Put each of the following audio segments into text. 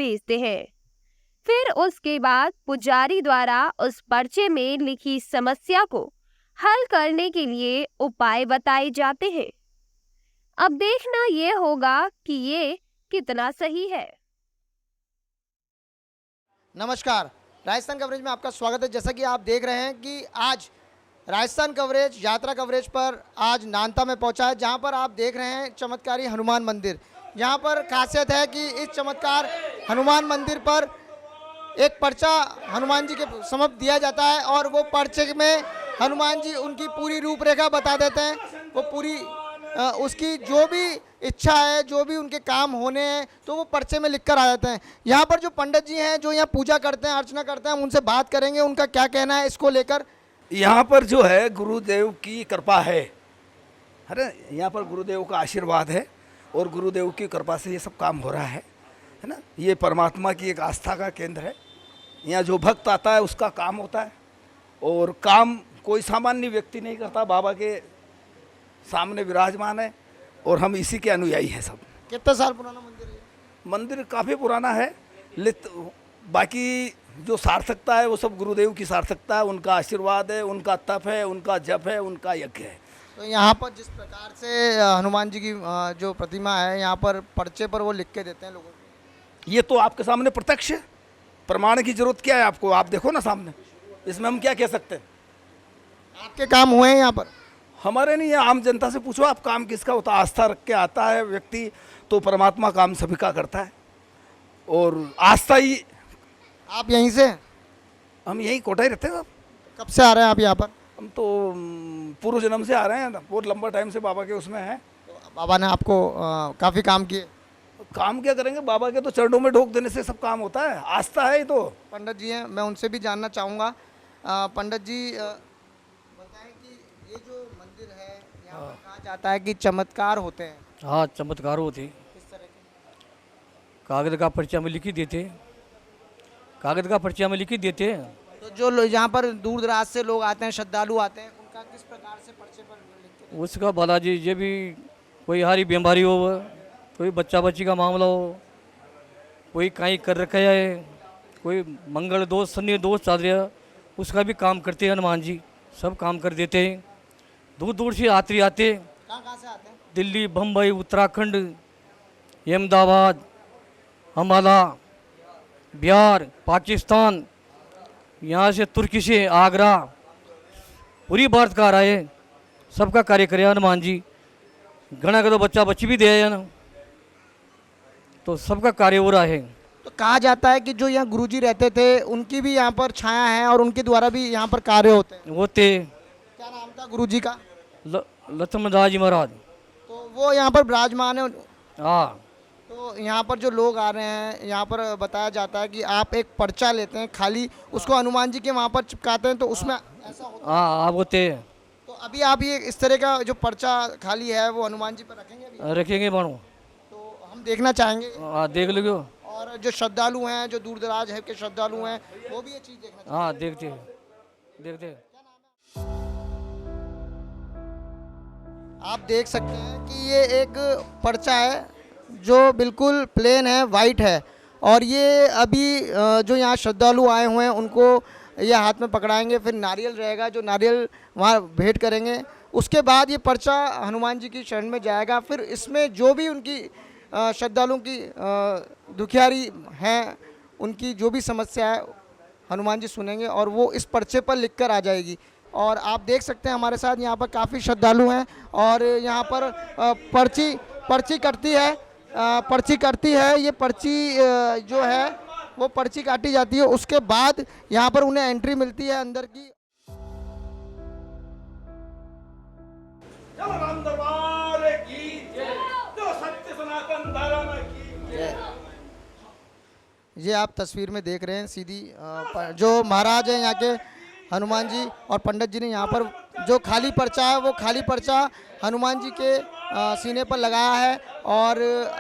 भेजते हैं। फिर उसके बाद पुजारी द्वारा उस पर्चे में लिखी समस्या को हल करने के लिए उपाय बताए जाते हैं। अब देखना ये होगा कि ये कितना सही है। नमस्कार, राजस्थान कवरेज में आपका स्वागत है। जैसा कि आप देख रहे हैं कि आज राजस्थान कवरेज यात्रा कवरेज पर आज नानता में पहुंचा है, जहां पर आप देख रहे हैं चमत्कारी हनुमान मंदिर। यहां पर खासियत है कि इस चमत्कार हनुमान मंदिर पर एक पर्चा हनुमान जी के समक्ष दिया जाता है और वो पर्चे में हनुमान जी उनकी पूरी रूपरेखा बता देते हैं। वो पूरी उसकी जो भी इच्छा है, जो भी उनके काम होने हैं, तो वो पर्चे में लिख कर आ जाते हैं। यहाँ पर जो पंडित जी हैं जो यहाँ पूजा करते हैं, अर्चना करते हैं, हम उनसे बात करेंगे उनका क्या कहना है इसको लेकर। यहाँ पर जो है गुरुदेव की कृपा है ना, यहाँ पर गुरुदेव का आशीर्वाद है और गुरुदेव की कृपा से ये सब काम हो रहा है ना। ये परमात्मा की एक आस्था का केंद्र है। यहाँ जो भक्त आता है उसका काम होता है और काम कोई सामान्य व्यक्ति नहीं करता, बाबा के सामने विराजमान है और हम इसी के अनुयायी हैं सब। कितने साल पुराना मंदिर है? मंदिर काफ़ी पुराना है, बाकी जो सार्थकता है वो सब गुरुदेव की सार्थकता है, उनका आशीर्वाद है, उनका तप है, उनका जप है, उनका यज्ञ है। तो यहाँ पर जिस प्रकार से हनुमान जी की जो प्रतिमा है, यहाँ पर पर्चे पर वो लिख के देते हैं लोगों को। ये तो आपके सामने प्रत्यक्ष है, प्रमाण की जरूरत क्या है आपको? आप देखो ना सामने, इसमें हम क्या कह सकते हैं? आपके काम हुए हैं यहाँ पर? हमारे नहीं है, आम जनता से पूछो आप काम किसका होता है। आस्था रख के आता है व्यक्ति तो परमात्मा काम सभी का करता है और आस्था ही। आप यहीं से? हम यहीं कोटा ही रहते हैं। कब से आ रहे हैं आप यहाँ पर? हम तो पूर्व जन्म से आ रहे हैं, बहुत लंबा टाइम से बाबा के उसमें हैं। तो बाबा ने आपको काफ़ी काम किए। काम क्या करेंगे, बाबा के तो चरणों में ढोक देने से सब काम होता है, आस्था है। तो पंडित जी हैं, मैं उनसे भी जानना चाहूँगा। पंडित जी बताएं कि ये जो मंदिर है यहाँ पर कहा जाता है कि चमत्कार होते हैं। हाँ, चमत्कार होते। किस तरह के? कागज का पर्चा में लिखी देते, कागज का पर्चा में लिखी देते। तो जो यहाँ पर दूर दराज से लोग आते हैं, श्रद्धालु आते हैं, उनका किस प्रकार से पर्चे पर लिखते हैं? उसका बालाजी ये भी कोई हारी बीमारी हो, कोई बच्चा बच्ची का मामला हो, कोई कहीं कर रखा है, कोई मंगल दोष शनि दोष चल रहा, उसका भी काम करते हैं हनुमान जी, सब काम कर देते हैं। दूर दूर से यात्री आते। कहाँ से आते हैं? दिल्ली, बम्बई, उत्तराखंड, अहमदाबाद, अम्बाला, बिहार, पाकिस्तान, यहाँ से तुर्की से आगरा, पूरी भारत का आ रहा है। सबका कार्य करे हनुमान जी। घना का तो बच्चा बच्ची भी दे है ना, तो सबका कार्य हो रहा है। तो कहा जाता है कि जो यहाँ गुरुजी रहते थे उनकी भी यहाँ पर छाया है और उनके द्वारा भी यहाँ पर कार्य होते हैं। होते। क्या नाम था गुरुजी का? लक्ष्मणदास जी महाराज। तो वो यहाँ पर विराजमान है। हाँ। तो यहाँ पर जो लोग आ रहे हैं, यहाँ पर बताया जाता है कि आप एक पर्चा लेते हैं खाली, उसको हनुमान जी के वहाँ पर चिपकाते हैं, तो उसमें ऐसा होता है। हाँ, आप होते। तो अभी आप ये इस तरह का जो पर्चा खाली है वो हनुमान जी पर रखेंगे अभी? रखेंगे बाणो। तो हम देखना चाहेंगे। हाँ, देख लो। और जो श्रद्धालु हैं, जो दूर दराज है के श्रद्धालु हैं, वो भी ये चीज़ देखना चाहेंगे। हाँ, देखते देखते। आप देख सकते हैं कि ये एक पर्चा है जो बिल्कुल प्लेन है, वाइट है, और ये अभी जो यहाँ श्रद्धालु आए हुए हैं उनको ये हाथ में पकड़ाएंगे, फिर नारियल रहेगा, जो नारियल वहाँ भेंट करेंगे। उसके बाद ये पर्चा हनुमान जी की शरण में जाएगा। फिर इसमें जो भी उनकी श्रद्धालुओं की दुखियारी हैं, उनकी जो भी समस्या है हनुमान जी सुनेंगे और वो इस पर्चे पर लिख कर आ जाएगी। और आप देख सकते हैं हमारे साथ यहाँ पर काफ़ी श्रद्धालु हैं और यहाँ पर पर्ची कटती है। ये पर्ची जो है वो पर्ची काटी जाती है, उसके बाद यहाँ पर उन्हें एंट्री मिलती है अंदर की। ये आप तस्वीर में देख रहे हैं सीधी जो महाराज हैं यहाँ के हनुमान जी, और पंडित जी ने यहाँ पर जो खाली पर्चा है वो खाली पर्चा हनुमान जी के सीने पर लगाया है। और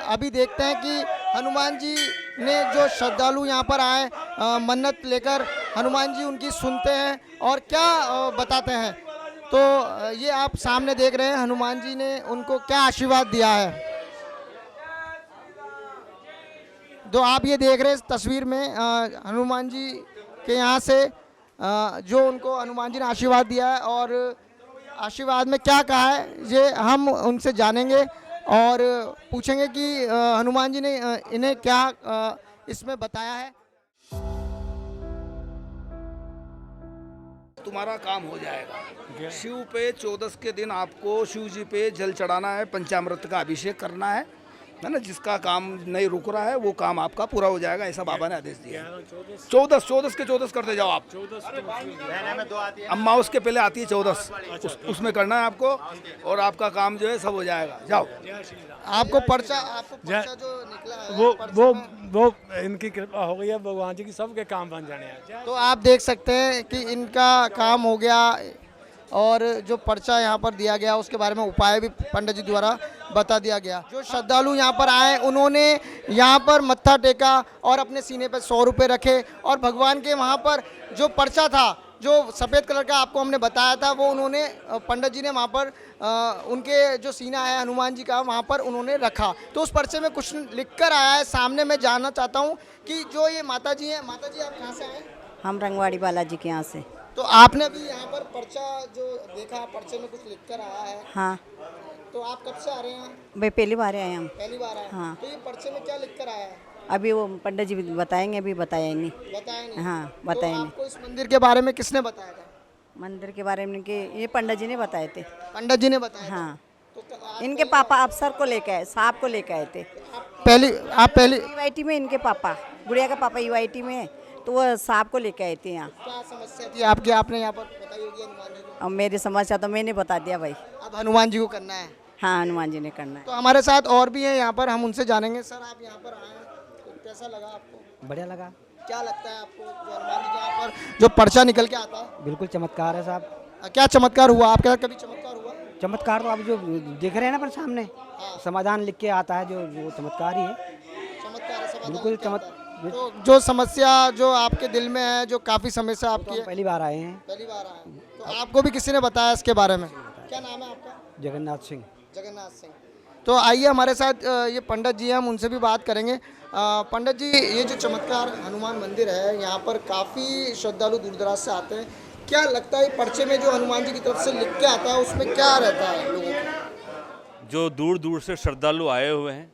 अभी देखते हैं कि हनुमान जी ने जो श्रद्धालु यहाँ पर आए मन्नत लेकर, हनुमान जी उनकी सुनते हैं और क्या बताते हैं। तो ये आप सामने देख रहे हैं हनुमान जी ने उनको क्या आशीर्वाद दिया है। तो आप ये देख रहे हैं इस तस्वीर में हनुमान जी के यहाँ से जो उनको हनुमान जी ने आशीर्वाद दिया है और आशीर्वाद में क्या कहा है ये हम उनसे जानेंगे और पूछेंगे कि हनुमान जी ने इन्हें क्या इसमें बताया है। तुम्हारा काम हो जाएगा। शिव पे 14 के दिन आपको शिव जी पे जल चढ़ाना है, पंचामृत का अभिषेक करना है ना। जिसका काम नहीं रुक रहा है वो काम आपका पूरा हो जाएगा, ऐसा बाबा ने आदेश दिया है। 14 के 14 करते जाओ आप। अमावस के पहले आती है 14, उसमें करना है आपको और आपका काम जो है सब हो जाएगा। जाओ। आपको पर्चा जो निकला है वो इनकी कृपा हो गई है, भगवान जी की सबके काम बन जाने हैं। तो आप देख सकते हैं कि इनका काम हो गया और जो पर्चा यहाँ पर दिया गया उसके बारे में उपाय भी पंडित जी द्वारा बता दिया गया। जो श्रद्धालु यहाँ पर आए उन्होंने यहाँ पर मत्था टेका और अपने सीने पर 100 रुपये रखे और भगवान के वहाँ पर जो पर्चा था जो सफ़ेद कलर का आपको हमने बताया था वो उन्होंने पंडित जी ने वहाँ पर उनके जो सीना है हनुमान जी का वहाँ पर उन्होंने रखा। तो उस पर्चे में कुछ लिख कर आया है सामने। मैं जानना चाहता हूँ कि जो ये माता जी हैं, माता जी आप कहाँ से आए? हम रंगवाड़ी बालाजी के यहाँ से। तो आपने अभी यहाँ पर पर्चा जो देखा, पर्चे में कुछ लिख कर आया है। हाँ। तो आप कब से आ रहे हैं? भाई पहली बार आए हम। पहली बार आए। हाँ। तो ये पर्चे में क्या लिख कर आया है? अभी वो पंडित जी बताएंगे, अभी बताया नहीं। बताया नहीं। हाँ, बताया तो नहीं। आपको इस मंदिर के बारे में किसने बताया था? मंदिर के बारे में कि ये पंडित जी ने बताए थे। पंडित जी ने बताया था। हाँ। तो इनके पापा अफसर को लेके आए, साहब को लेके आए थे। आप पहली यूआईटी में इनके पापा, गुड़िया का पापा यूआईटी में है, तो वो साहब को लेके आए थे यहाँ। क्या समस्या थी आपकी, आपने यहाँ पर बताई होगी हनुमान जी को? अब मेरी समस्या तो मैंने बता दिया भाई। अब हनुमान जी को करना है। हाँ, हनुमान जी ने करना है। तो हमारे साथ और भी हैं यहाँ पर, हम उनसे जानेंगे। सर आप यहाँ पर आए हैं तो कैसा लगा आपको? बढ़िया लगा। क्या लगता है आपको जो हनुमान जी के यहाँ पर जो पर्चा निकल के आता है? बिल्कुल चमत्कार है साहब। क्या चमत्कार हुआ आपके साथ? कभी चमत्कार हुआ? चमत्कार तो आप जो देख रहे हैं ना पर सामने समाधान लिख के आता है, जो चमत्कार ही है। चमत्कार है, समाधान बिल्कुल क्या होता है? तो जो समस्या जो आपके दिल में है, जो काफ़ी समय से आपकी है, पहली बार आए हैं। पहली बार आए हैं। तो आपको भी किसी ने बताया इसके बारे में? क्या नाम है आपका? जगन्नाथ सिंह। जगन्नाथ सिंह। तो आइए हमारे साथ ये पंडित जी हैं, हम उनसे भी बात करेंगे। पंडित जी, ये जो चमत्कार हनुमान मंदिर है यहाँ पर काफ़ी श्रद्धालु दूर दराज से आते हैं। क्या लगता है पर्चे में जो हनुमान जी की तरफ से लिख के आता है उसमें क्या रहता है लोगों को? जो दूर दूर से श्रद्धालु आए हुए हैं,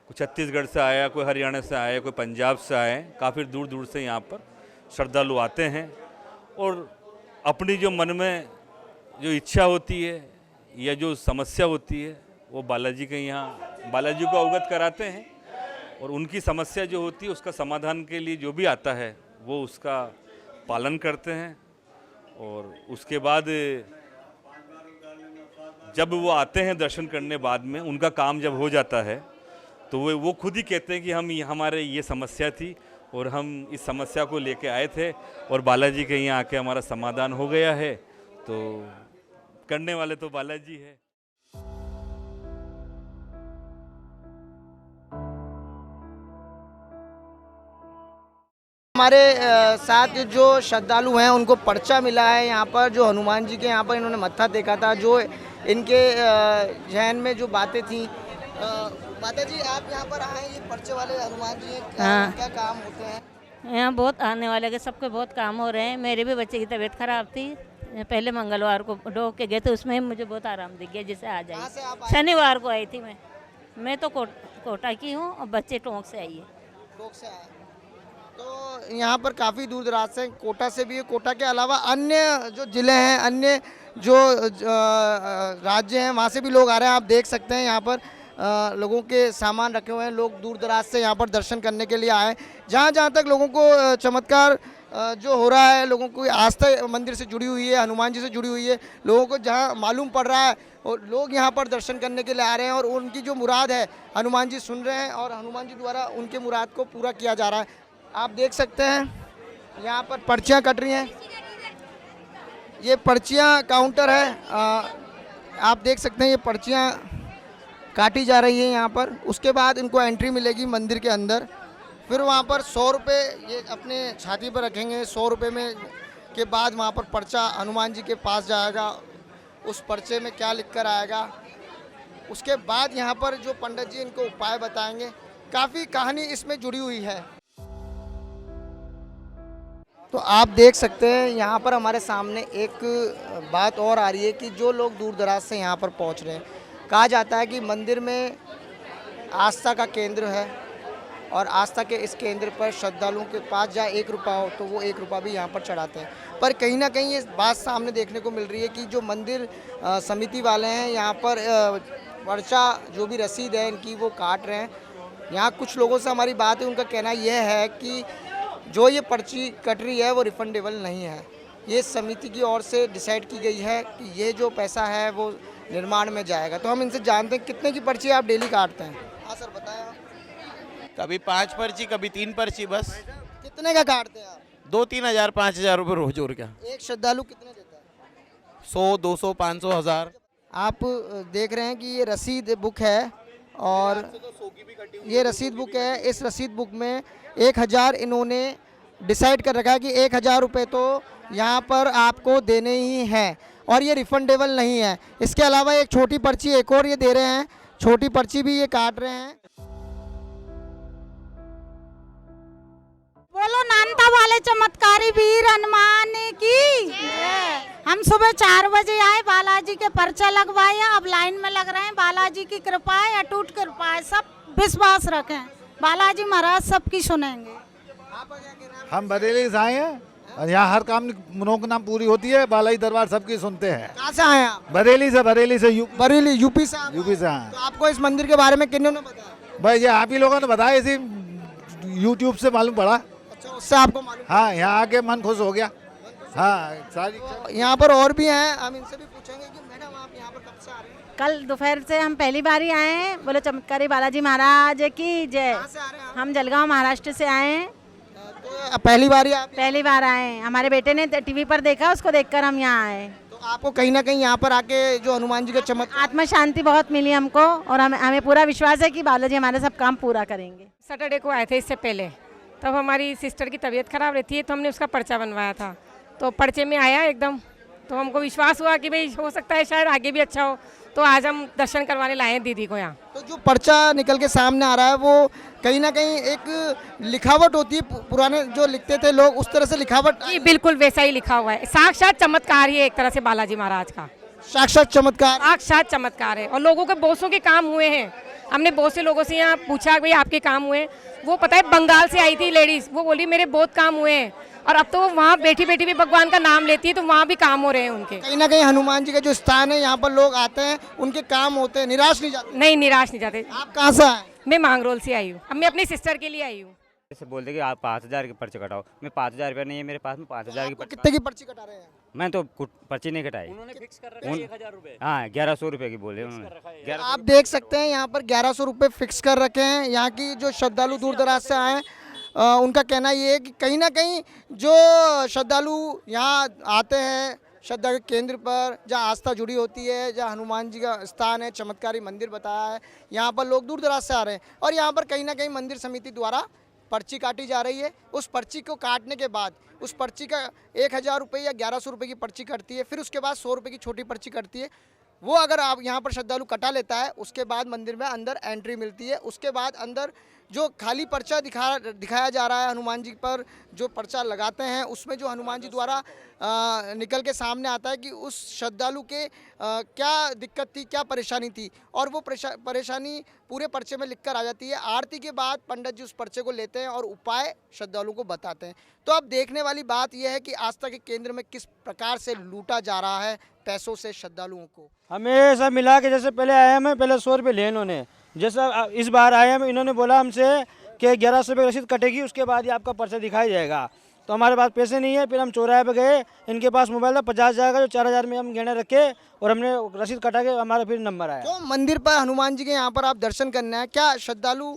कोई छत्तीसगढ़ से आया, कोई हरियाणा से आया, कोई पंजाब से आए, काफ़ी दूर दूर से यहाँ पर श्रद्धालु आते हैं और अपनी जो मन में जो इच्छा होती है या जो समस्या होती है वो बालाजी के यहाँ बालाजी को अवगत कराते हैं और उनकी समस्या जो होती है उसका समाधान के लिए जो भी आता है वो उसका पालन करते हैं। और उसके बाद जब वो आते हैं दर्शन करने, बाद में उनका काम जब हो जाता है तो वो खुद ही कहते हैं कि हमारे ये समस्या थी और हम इस समस्या को लेके आए थे और बालाजी के यहाँ आके हमारा समाधान हो गया है। तो करने वाले तो बालाजी है। हमारे साथ जो श्रद्धालु हैं उनको पर्चा मिला है यहाँ पर, जो हनुमान जी के यहाँ पर इन्होंने मत्था टेका था, जो इनके जहन में जो बातें थी। माता जी आप यहाँ पर आए, ये पर्चे वाले हनुमान जी हाँ। क्या काम होते हैं? यहाँ बहुत आने वाले के सबके बहुत काम हो रहे हैं। मेरे भी बच्चे की तबीयत खराब थी, पहले मंगलवार को डॉग के गए थे, उसमें मुझे बहुत आराम दिख गया। जैसे आ कहाँ से आप जाइए। आए? शनिवार को आई थी मैं तो कोटा की हूँ और बच्चे टोंक से आई है। टोंक से आए। तो यहाँ पर काफ़ी दूर दराज से, कोटा से भी है। कोटा के अलावा अन्य जो ज़िले हैं, अन्य जो राज्य हैं, वहाँ से भी लोग आ रहे हैं। आप देख सकते हैं यहाँ पर लोगों के सामान रखे हुए हैं। लोग दूर दराज से यहाँ पर दर्शन करने के लिए आए। जहाँ तक लोगों को चमत्कार जो हो रहा है, लोगों को आस्था मंदिर से जुड़ी हुई है, हनुमान जी से जुड़ी हुई है, लोगों को जहाँ मालूम पड़ रहा है और लोग यहाँ पर दर्शन करने के लिए आ रहे हैं और उनकी जो मुराद है हनुमान जी सुन रहे हैं और हनुमान जी द्वारा उनके मुराद को पूरा किया जा रहा है। आप देख सकते हैं यहाँ पर पर्चियाँ कट रही हैं। ये पर्चियाँ काउंटर है। आप देख सकते हैं ये पर्चियाँ काटी जा रही है यहाँ पर। उसके बाद इनको एंट्री मिलेगी मंदिर के अंदर। फिर वहाँ पर 100 रुपये ये अपने छाती पर रखेंगे। 100 रुपये में के बाद वहाँ पर पर्चा हनुमान जी के पास जाएगा। उस पर्चे में क्या लिख कर आएगा, उसके बाद यहाँ पर जो पंडित जी इनको उपाय बताएंगे। काफ़ी कहानी इसमें जुड़ी हुई है। तो आप देख सकते हैं यहाँ पर हमारे सामने एक बात और आ रही है कि जो लोग दूर दराज से यहाँ पर पहुँच रहे हैं, कहा जाता है कि मंदिर में आस्था का केंद्र है और आस्था के इस केंद्र पर श्रद्धालुओं के पास जहाँ 1 रुपया हो तो वो 1 रुपया भी यहाँ पर चढ़ाते हैं। पर कहीं ना कहीं ये बात सामने देखने को मिल रही है कि जो मंदिर समिति वाले हैं यहाँ पर पर्चा जो भी रसीद है इनकी वो काट रहे हैं। यहाँ कुछ लोगों से हमारी बात है, उनका कहना यह है कि जो ये पर्ची कट रही है वो रिफंडेबल नहीं है। ये समिति की ओर से डिसाइड की गई है कि ये जो पैसा है वो निर्माण में जाएगा। तो हम इनसे जानते हैं कितने की पर्ची आप डेली काटते हैं। हाँ सर बताएं आप। कभी 5 पर्ची, कभी 3 पर्ची, बस। कितने का काटते हैं आप? 2-3 हज़ार 5 हज़ार रुपये रोज। और क्या, एक श्रद्धालु कितने देता है? 100, 200, 500, 1000। आप देख रहे हैं कि ये रसीद बुक है और ये रसीद बुक है। इस रसीद बुक में 1000 इन्होंने डिसाइड कर रखा है कि 1000 रुपये तो यहाँ पर आपको देने ही हैं और ये रिफंडेबल नहीं है। इसके अलावा एक छोटी पर्ची एक और ये दे रहे हैं, छोटी पर्ची भी ये काट रहे हैं। बोलो नानता वाले चमत्कारी वीर हनुमान की। हम सुबह 4 बजे आए, बालाजी के पर्चा लगवाए, अब लाइन में लग रहे हैं। बालाजी की कृपा है, अटूट कृपा है, सब विश्वास रखें, बालाजी महाराज सबकी सुनेंगे। हम बरेली से आए हैं और यहाँ हर काम मनोकामना पूरी होती है। बालाजी दरबार सबकी सुनते हैं। कहाँ से आए आप? बरेली से बरेली यूपी से यूपी से आए। तो आपको इस मंदिर के बारे में किन्होंने बताया? भाई ये आप ही लोगों ने बताया, इसी यूट्यूब से मालूम पड़ा। अच्छा, उससे आपको मालूम? हाँ, यहाँ आके मन खुश हो गया। हाँ सारी। यहाँ पर और भी हैं, हम इनसे भी पूछेंगे कि मैडम आप यहाँ पर कब से आ रहे हैं? कल दोपहर से हम पहली बार ही आए हैं। बोलो चमत्कारी बालाजी महाराज की जय। कहाँ से आ रहे हैं आप? हम जलगांव महाराष्ट्र से आए हैं। तो पहली बार ही आप? पहली बार आए हैं, हमारे बेटे ने टीवी पर देखा, उसको देखकर हम यहाँ आए। तो आपको कहीं ना कहीं यहाँ पर आके जो हनुमान जी का चमत्कार, आत्मा शांति बहुत मिली हमको और हमें पूरा विश्वास है कि बालाजी हमारे सब काम पूरा करेंगे। सैटरडे को आए थे इससे पहले, तब हमारी सिस्टर की तबीयत खराब रहती है तो हमने उसका पर्चा बनवाया था। तो पर्चे में आया एकदम, तो हमको विश्वास हुआ कि भाई हो सकता है शायद आगे भी अच्छा हो। तो आज हम दर्शन करवाने लाए हैं दीदी को यहाँ। तो जो पर्चा निकल के सामने आ रहा है वो कहीं ना कहीं एक लिखावट होती है, पुराने जो लिखते थे लोग उस तरह से लिखावट? जी बिल्कुल वैसा ही लिखा हुआ है। साक्षात चमत्कार ही है एक तरह से बालाजी महाराज का। साक्षात चमत्कार? साक्षात चमत्कार है। और लोगों के बहुत के काम हुए हैं। हमने बहुत से लोगों से यहाँ पूछा भाई आपके काम हुए? वो पता है बंगाल से आई थी लेडीज, वो बोली मेरे बहुत काम हुए हैं। और अब तो वो वहाँ बैठी बैठी भी भगवान का नाम लेती है, तो वहाँ भी काम हो रहे हैं उनके। कहीं ना कहीं हनुमान जी का जो स्थान है यहाँ पर लोग आते हैं, उनके काम होते हैं, निराश नहीं जाते? नहीं, निराश नहीं जाते। आप कहाँ से आए? मैं मांगरोल से आई हूँ। अब मैं अपनी सिस्टर के लिए आई हूँ। ऐसे बोलते कि आप 5000 के पर्चे कटाओ। मैं 5000 रुपये नहीं है मेरे पास में, 5000 की। कितने की पर्ची कटा रहे हैं? मैं तो पर्ची नहीं कटाई। उन्होंने फिक्स कर रखा है 1000 रुपये। हाँ 1100 रुपये की बोले उन्होंने। आप देख सकते हैं यहाँ पर 1100 रुपये फिक्स कर रखे हैं। यहाँ की जो श्रद्धालु दूर दराज से आए हैं उनका कहना ये है कि कहीं ना कहीं जो श्रद्धालु यहाँ आते हैं श्रद्धा के केंद्र पर, जहाँ आस्था जुड़ी होती है, जहाँ हनुमान जी का स्थान है, चमत्कारी मंदिर बताया है, यहाँ पर लोग दूर दराज से आ रहे हैं। और यहाँ पर कहीं ना कहीं मंदिर समिति द्वारा पर्ची काटी जा रही है। उस पर्ची को काटने के बाद उस पर्ची का 1000 रुपये या 1100 रुपये की पर्ची कटती है, फिर उसके बाद 100 रुपये की छोटी पर्ची कटती है। वो अगर आप यहाँ पर श्रद्धालु कटा लेता है उसके बाद मंदिर में अंदर एंट्री मिलती है। उसके बाद अंदर जो खाली पर्चा दिखाया जा रहा है हनुमान जी पर, जो पर्चा लगाते हैं उसमें जो हनुमान जी द्वारा निकल के सामने आता है कि उस श्रद्धालु के क्या दिक्कत थी, क्या परेशानी थी, और वो परेशानी पूरे पर्चे में लिखकर आ जाती है। आरती के बाद पंडित जी उस पर्चे को लेते हैं और उपाय श्रद्धालु को बताते हैं। तो अब देखने वाली बात यह है कि आस्था के केंद्र में किस प्रकार से लूटा जा रहा है पैसों से श्रद्धालुओं को। हमें ऐसा मिला कि जैसे पहले आए हमें पहले 100 रुपये लिए इन्होंने, जैसा इस बार आए हम इन्होंने बोला हमसे कि 1100 रुपये रसीद कटेगी, उसके बाद ही आपका पर्चा दिखाई जाएगा। तो हमारे पास पैसे नहीं है, फिर हम चौराहे पे गए, इनके पास मोबाइल था 50,000 का, जो 4000 में हम गहने रखे और हमने रसीद कटा के हमारा फिर नंबर आया। तो मंदिर पर हनुमान जी के यहाँ पर आप दर्शन करना है, क्या श्रद्धालु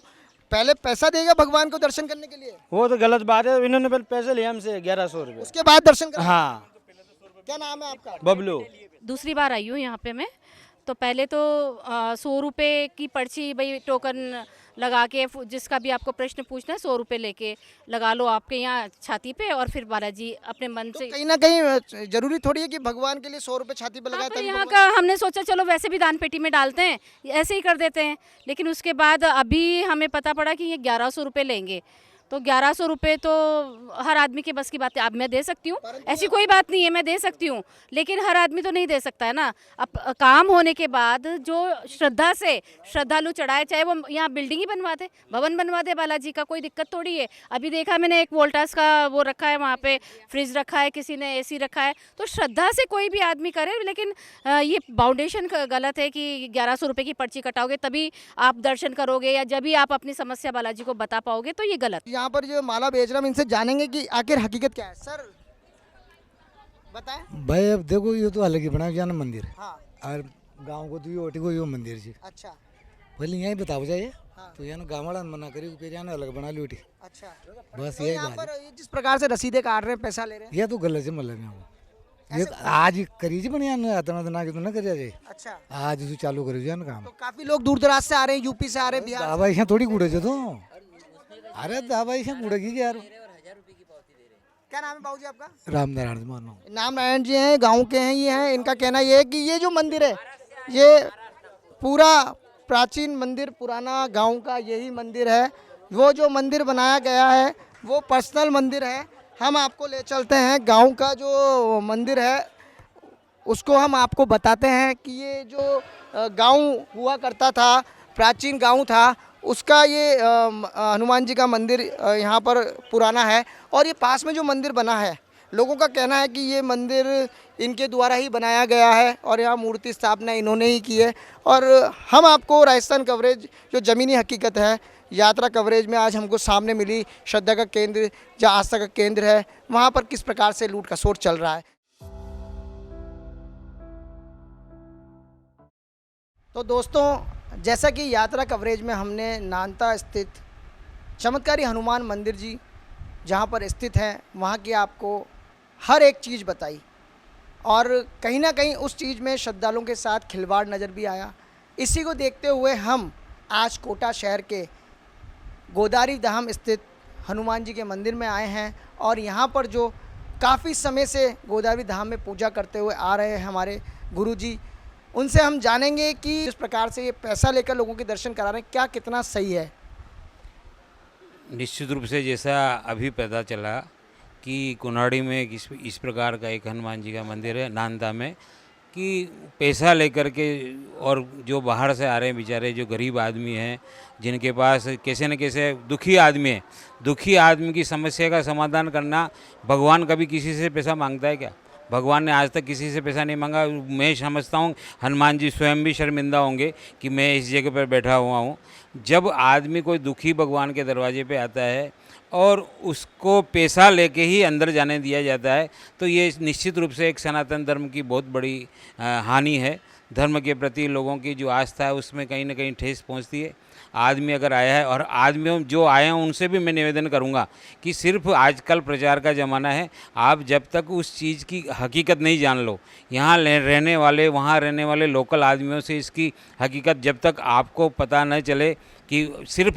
पहले पैसा देगा भगवान को दर्शन करने के लिए? वो तो गलत बात है, इन्होंने पहले पैसे लिए हमसे 1100 रुपये, उसके बाद दर्शन करना। हाँ। क्या नाम है आपका? बबलू। दूसरी बार आई हूँ यहाँ पे मैं, तो पहले तो 100 रुपये की पर्ची भाई टोकन लगा के जिसका भी आपको प्रश्न पूछना है 100 रुपये लेके लगा लो आपके यहाँ छाती पे और फिर बालाजी अपने मन से। कहीं ना कहीं जरूरी थोड़ी है कि भगवान के लिए 100 रुपये छाती पे लगाए। तो यहाँ का हमने सोचा चलो वैसे भी दान पेटी में डालते हैं, ऐसे ही कर देते हैं। लेकिन उसके बाद अभी हमें पता पड़ा कि ये 1100 रुपये लेंगे। तो 1100 रुपये तो हर आदमी के बस की बात है। अब मैं दे सकती हूँ, ऐसी कोई बात नहीं है, मैं दे सकती हूँ, लेकिन हर आदमी तो नहीं दे सकता है ना। अब काम होने के बाद जो श्रद्धा से श्रद्धालु चढ़ाए, चाहे वो यहाँ बिल्डिंग ही बनवा दे, भवन बनवा दे बालाजी का, कोई दिक्कत थोड़ी है। अभी देखा मैंने एक वोल्टास का वो रखा है, वहाँ पे फ्रिज रखा है, किसी ने AC रखा है। तो श्रद्धा से कोई भी आदमी करे, लेकिन ये बाउंडेशन गलत है कि 1100 रुपये की पर्ची कटाओगे तभी आप दर्शन करोगे या जब भी आप अपनी समस्या बालाजी को बता पाओगे, तो ये गलत। यहाँ पर जो माला बेच रहा हूँ इनसे जानेंगे कि आखिर हकीकत क्या है। सर बताएं। भाई अब देखो ये तो अलग ही बना जाना मंदिर। हाँ। और गांव को तो ये ओटी को ये मंदिर जी। अच्छा। पहले यहाँ ही बताओ जाइए। हाँ। तो यहाँ गाँव वाला मना करी फिर यहाँ अलग बना ली ओटी। अच्छा। बस तो यही यहाँ बात पर ये जिस प्रकार से रसीदें काट रहे हैं, पैसा ले रहे हैं, ये तो गलत है। मतलब यहाँ ये आज करी जी बढ़िया ना कि तो ना कर जाए। अच्छा। आज चालू करी जाए ना काम। तो काफी लोग दूर दराज से आ रहे हैं, यूपी से आ रहे हैं, बिहार से। दवाई यहाँ थोड़ी कूड़े जो तो अरे दवाई यहाँ कूड़े की यार। क्या नाम है बाबूजी आपका? रामनारायण मानो। नाम नारायण जी हैं, गांव के हैं ये हैं। इनका कहना ये है कि ये जो मंदिर है ये पूरा प्राचीन मंदिर, पुराना गांव का यही मंदिर है। वो जो मंदिर बनाया गया है वो पर्सनल मंदिर है। हम आपको ले चलते हैं गांव का जो मंदिर है, उसको हम आपको बताते हैं कि ये जो गांव हुआ करता था, प्राचीन गांव था, उसका ये हनुमान जी का मंदिर यहाँ पर पुराना है। और ये पास में जो मंदिर बना है, लोगों का कहना है कि ये मंदिर इनके द्वारा ही बनाया गया है और यहाँ मूर्ति स्थापना इन्होंने ही की है। और हम आपको राजस्थान कवरेज जो ज़मीनी हकीकत है, यात्रा कवरेज में आज हमको सामने मिली श्रद्धा का केंद्र, जहाँ आस्था का केंद्र है, वहाँ पर किस प्रकार से लूट खसोट चल रहा है। तो दोस्तों, जैसा कि यात्रा कवरेज में हमने नानता स्थित चमत्कारी हनुमान मंदिर जी जहाँ पर स्थित है, वहाँ की आपको हर एक चीज़ बताई और कहीं ना कहीं उस चीज़ में श्रद्धालुओं के साथ खिलवाड़ नज़र भी आया। इसी को देखते हुए हम आज कोटा शहर के गोदारी धाम स्थित हनुमान जी के मंदिर में आए हैं और यहाँ पर जो काफ़ी समय से गोदारी धाम में पूजा करते हुए आ रहे हैं हमारे गुरु जी, उनसे हम जानेंगे कि इस प्रकार से ये पैसा लेकर लोगों के दर्शन करा रहे हैं, क्या कितना सही है। निश्चित रूप से जैसा अभी पता चला कि कुनाड़ी में इस प्रकार का एक हनुमान जी का मंदिर है नांदा में, कि पैसा लेकर के और जो बाहर से आ रहे हैं बेचारे, जो गरीब आदमी हैं, जिनके पास कैसे न कैसे दुखी आदमी है, दुखी आदमी की समस्या का समाधान करना। भगवान कभी किसी से पैसा मांगता है क्या? भगवान ने आज तक किसी से पैसा नहीं मांगा। मैं समझता हूँ हनुमान जी स्वयं भी शर्मिंदा होंगे कि मैं इस जगह पर बैठा हुआ हूँ। जब आदमी कोई दुखी भगवान के दरवाजे पे आता है और उसको पैसा लेके ही अंदर जाने दिया जाता है, तो ये निश्चित रूप से एक सनातन धर्म की बहुत बड़ी हानि है। धर्म के प्रति लोगों की जो आस्था है उसमें कहीं ना कहीं ठेस पहुंचती है। आदमी अगर आया है, और आदमी जो आए हैं उनसे भी मैं निवेदन करूंगा कि सिर्फ आजकल प्रचार का ज़माना है, आप जब तक उस चीज़ की हकीकत नहीं जान लो, यहाँ रहने वाले, वहाँ रहने वाले लोकल आदमियों से इसकी हकीकत जब तक आपको पता न चले कि सिर्फ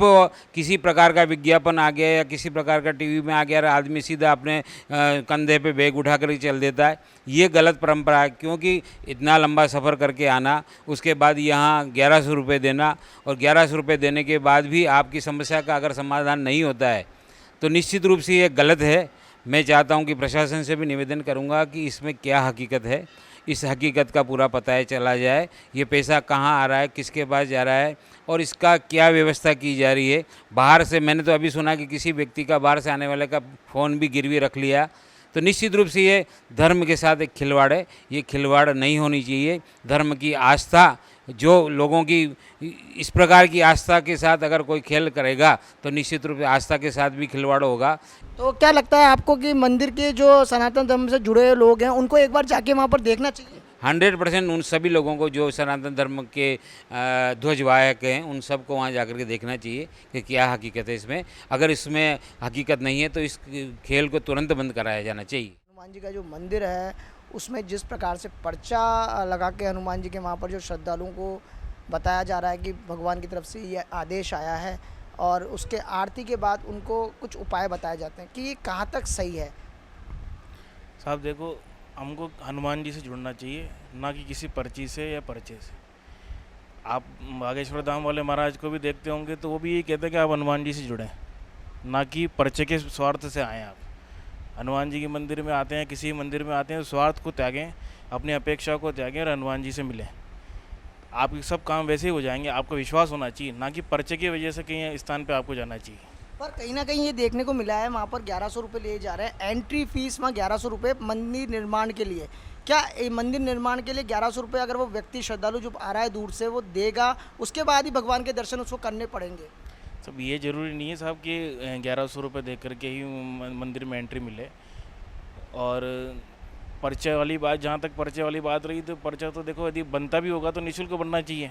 किसी प्रकार का विज्ञापन आ गया या किसी प्रकार का टीवी में आ गया और आदमी सीधा अपने कंधे पे बैग उठा कर ही चल देता है, ये गलत परंपरा है। क्योंकि इतना लंबा सफ़र करके आना, उसके बाद यहाँ 1100 रुपये देना, और 1100 रुपये देने के बाद भी आपकी समस्या का अगर समाधान नहीं होता है तो निश्चित रूप से ये गलत है। मैं चाहता हूँ कि प्रशासन से भी निवेदन करूँगा कि इसमें क्या हकीकत है, इस हकीकत का पूरा पता चला जाए। ये पैसा कहाँ आ रहा है, किसके पास जा रहा है और इसका क्या व्यवस्था की जा रही है। बाहर से मैंने तो अभी सुना कि किसी व्यक्ति का, बाहर से आने वाले का फ़ोन भी गिरवी रख लिया। तो निश्चित रूप से ये धर्म के साथ एक खिलवाड़ है, ये खिलवाड़ नहीं होनी चाहिए। धर्म की आस्था, जो लोगों की इस प्रकार की आस्था के साथ अगर कोई खेल करेगा तो निश्चित रूप से आस्था के साथ भी खिलवाड़ होगा। तो क्या लगता है आपको कि मंदिर के जो सनातन धर्म से जुड़े हुए लोग हैं उनको एक बार जाके वहाँ पर देखना चाहिए? 100% उन सभी लोगों को जो सनातन धर्म के ध्वजवाहक हैं, उन सबको वहाँ जाकर के देखना चाहिए कि क्या हकीकत है इसमें। अगर इसमें हकीकत नहीं है तो इस खेल को तुरंत बंद कराया जाना चाहिए। हनुमान जी का जो मंदिर है उसमें जिस प्रकार से पर्चा लगा के हनुमान जी के वहाँ पर जो श्रद्धालुओं को बताया जा रहा है कि भगवान की तरफ से ये आदेश आया है, और उसके आरती के बाद उनको कुछ उपाय बताए जाते हैं कि ये कहाँ तक सही है। साहब देखो, हमको हनुमान जी से जुड़ना चाहिए, ना कि किसी पर्ची से या पर्चे से। आप बागेश्वर धाम वाले महाराज को भी देखते होंगे तो वो भी यही कहते हैं कि आप हनुमान जी से जुड़ें, ना कि पर्चे के स्वार्थ से आएँ। आप हनुमान जी के मंदिर में आते हैं, किसी मंदिर में आते हैं, स्वार्थ को त्यागें, अपनी अपेक्षा को त्यागें और हनुमान जी से मिलें। आपके सब काम वैसे ही हो जाएंगे। आपको विश्वास होना चाहिए, ना कि पर्चे की वजह से कहीं स्थान पे आपको जाना चाहिए। पर कहीं ना कहीं ये देखने को मिला है वहाँ पर 1100 रुपये लिए जा रहे हैं, एंट्री फीस वहाँ 1100 रुपये मंदिर निर्माण के लिए। क्या मंदिर निर्माण के लिए 1100 रुपये अगर वो व्यक्ति श्रद्धालु जो आ रहा है दूर से वो देगा, उसके बाद ही भगवान के दर्शन उसको करने पड़ेंगे? सब ये ज़रूरी नहीं है साहब कि 1100 रुपये दे करके ही मंदिर में एंट्री मिले। और पर्चे वाली बात, जहाँ तक पर्चे वाली बात रही, तो पर्चा तो देखो यदि बनता भी होगा तो निःशुल्क बनना चाहिए।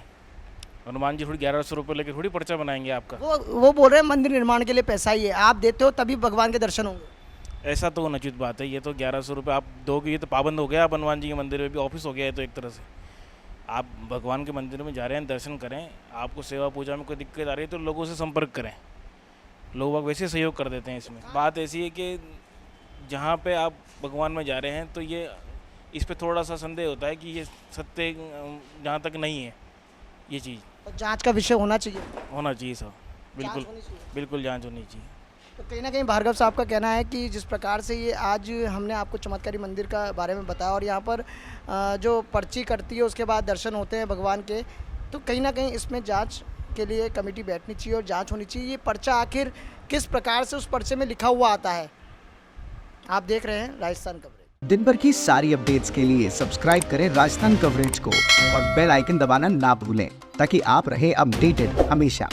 हनुमान जी थोड़ी 1100 रुपये लेके थोड़ी पर्चा बनाएंगे आपका। वो बोल रहे हैं मंदिर निर्माण के लिए पैसा ही है, आप देते हो तभी भगवान के दर्शन होंगे। ऐसा तो अनुचित बात है। ये तो 1100 रुपये आप दोगे, ये तो पाबंद हो गया। आप हनुमान जी के मंदिर में भी ऑफिस हो गया है तो एक तरह से। आप भगवान के मंदिर में जा रहे हैं, दर्शन करें। आपको सेवा पूजा में कोई दिक्कत आ रही है तो लोगों से संपर्क करें, लोग वैसे सहयोग कर देते हैं। इसमें बात ऐसी है कि जहाँ पे आप भगवान में जा रहे हैं तो ये इस पे थोड़ा सा संदेह होता है कि ये सत्य जहाँ तक नहीं है ये चीज़। तो जांच का विषय होना चाहिए। होना चाहिए साहब, बिल्कुल बिल्कुल जांच होनी चाहिए। तो कहीं ना कहीं भार्गव साहब का कहना है कि जिस प्रकार से ये आज हमने आपको चमत्कारी मंदिर का बारे में बताया और यहाँ पर जो पर्ची कटती है उसके बाद दर्शन होते हैं भगवान के, तो कहीं ना कहीं इसमें जांच के लिए कमेटी बैठनी चाहिए और जांच होनी चाहिए। ये पर्चा आखिर किस प्रकार से उस पर्चे में लिखा हुआ आता है। आप देख रहे हैं राजस्थान कवरेज। दिन भर की सारी अपडेट्स के लिए सब्सक्राइब करें राजस्थान कवरेज को और बेल आइकन दबाना ना भूलें ताकि आप रहे अपडेटेड हमेशा।